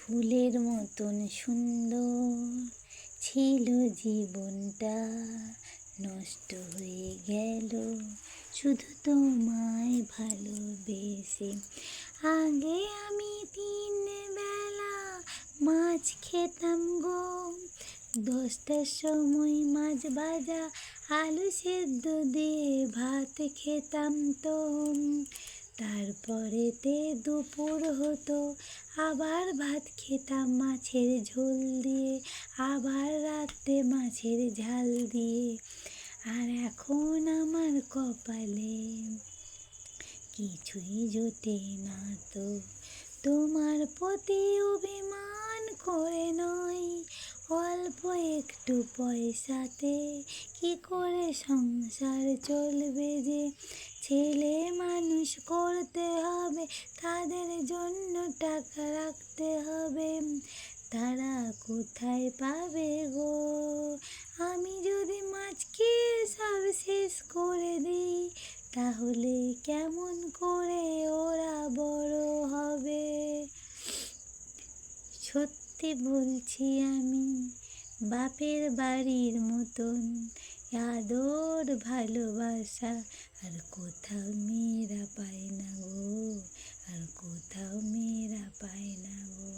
ফুলের মতন সুন্দর ছিল জীবনটা, নষ্ট হয়ে গেল শুধু তোমায় ভালোবেসে। আগে আমি 3 বেলা মাছ খেতাম গো, 10টার সময় মাছ ভাজা আলু সেদ্ধ দিয়ে ভাত খেতাম তো। তারপরেতে দুপুর হতো, আবার ভাত খেতাম মাছের ঝোল দিয়ে, আবার রাতে মাছের ঝাল দিয়ে। আর এখন আমার কপালে কিছুই জোটে না তো, তোমার প্রতি অভিমান করে নয়, অল্প একটু পয়সাতে কি করে সংসার চলবে যে। ছেলে মানুষ করতে হবে, তাদের জন্য টাকা রাখতে হবে, তারা কোথায় পাবে গো। আমি যদি মাছ খেয়ে সব শেষ করে দিই, তাহলে কেমন করে ওরা বড় হবে। সত্যি বলছি আমি, বাপের বাড়ির মতন আদর ভালোবাসা আর কোথাও মেয়েরা পায় না গো, আর কোথাও মেয়েরা পায় না গো।